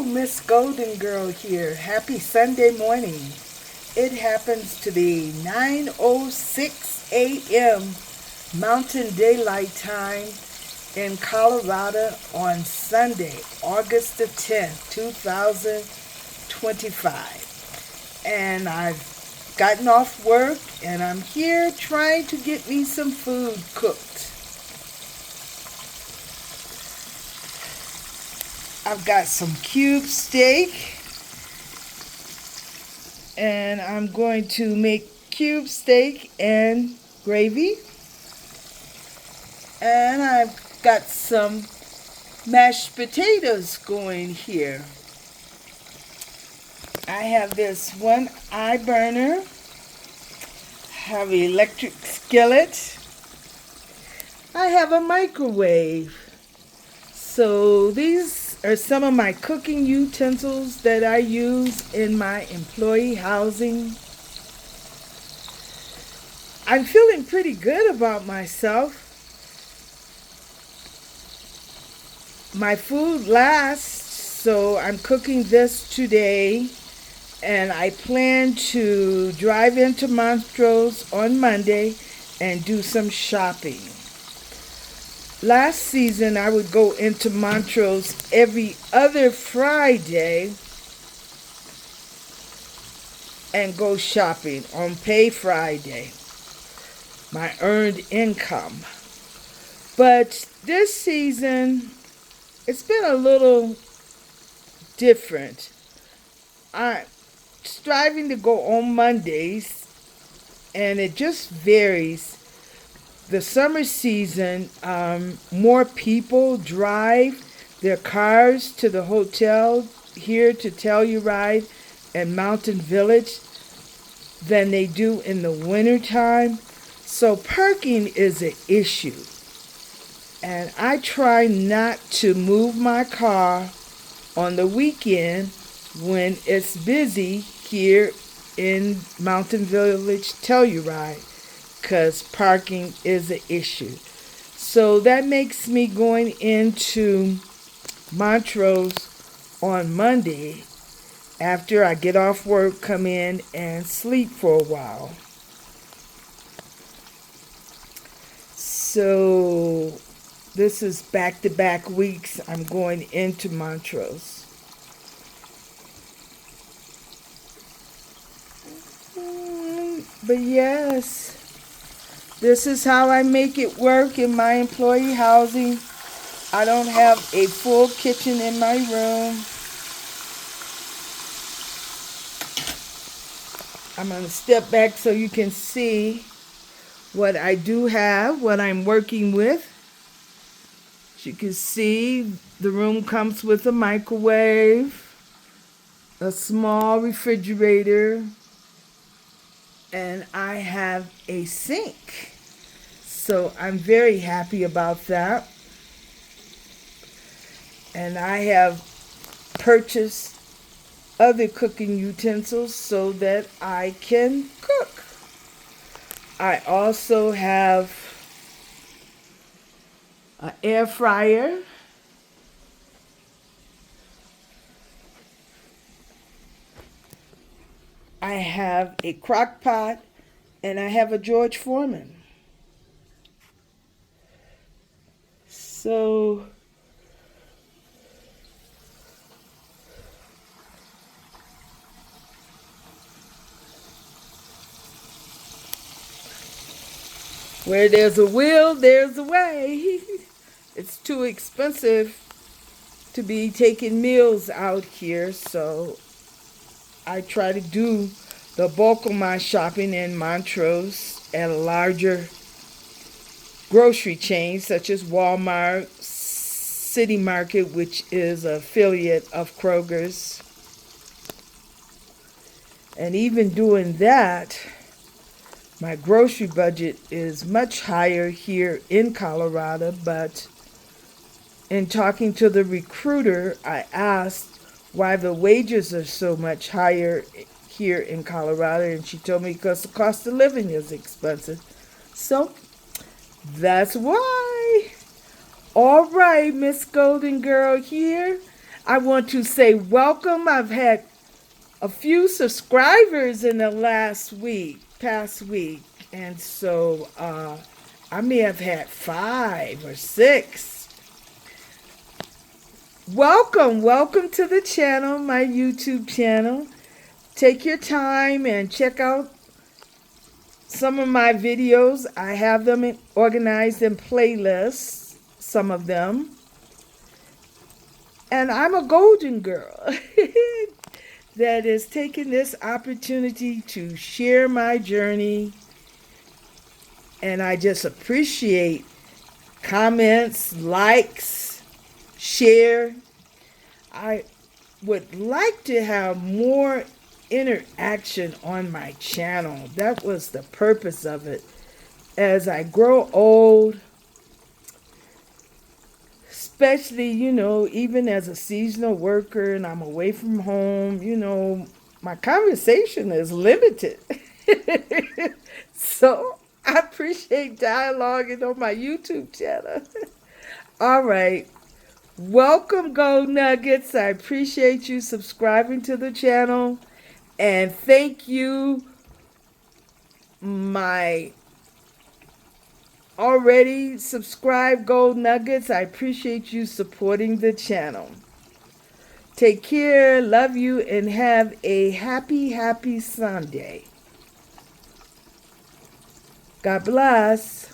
Miss Golden Girl here. Happy Sunday morning. It happens to be 9:06 a.m. Mountain Daylight Time in Colorado on Sunday, August the 10th, 2025. And I've gotten off work and I'm here trying to get me some food cooked. I've got some cube steak, and I'm going to make cube steak and gravy. And I've got some mashed potatoes going here. I have this one eye burner, have an electric skillet. I have a microwave. So these are some of my cooking utensils that I use in my employee housing. I'm feeling pretty good about myself. My food lasts, so I'm cooking this today, and I plan to drive into Montrose on Monday and do some shopping. Last season, I would go into Montrose every other Friday and go shopping on Pay Friday, my earned income. But this season, it's been a little different. I'm striving to go on Mondays, and it just varies. The summer season, more people drive their cars to the hotel here to Telluride and Mountain Village than they do in the wintertime. So parking is an issue. And I try not to move my car on the weekend when it's busy here in Mountain Village, Telluride, because parking is an issue. So that makes me going into Montrose on Monday after I get off work, come in and sleep for a while. So this is back-to-back weeks I'm going into Montrose. But yes, this is how I make it work in my employee housing. I don't have a full kitchen in my room. I'm going to step back so you can see what I do have, what I'm working with. As you can see, the room comes with a microwave, a small refrigerator, and I have a sink. So I'm very happy about that. And I have purchased other cooking utensils so that I can cook. I also have an air fryer. I have a crock pot, and I have a George Foreman. So where there's a will, there's a way. It's too expensive to be taking meals out here, so I try to do the bulk of my shopping in Montrose at a larger grocery chain such as Walmart, City Market, which is an affiliate of Kroger's. And even doing that, my grocery budget is much higher here in Colorado, but in talking to the recruiter, I asked why the wages are so much higher here in Colorado, and she told me because the cost of living is expensive. So that's why. All right, Miss Golden Girl here. I want to say welcome. I've had a few subscribers in the past week, and so I may have had 5 or 6. Welcome to the channel, my YouTube channel. Take your time and check out some of my videos. I have them organized in playlists, some of them. And I'm a golden girl that is taking this opportunity to share my journey. And I just appreciate comments, likes, share. I would like to have more interaction on my channel. That was the purpose of it. As I grow old, especially, even as a seasonal worker and I'm away from home, my conversation is limited. So I appreciate dialoguing on my YouTube channel. All right. Welcome, Gold Nuggets. I appreciate you subscribing to the channel. And thank you, my already subscribed Gold Nuggets. I appreciate you supporting the channel. Take care, love you, and have a happy Sunday. God bless.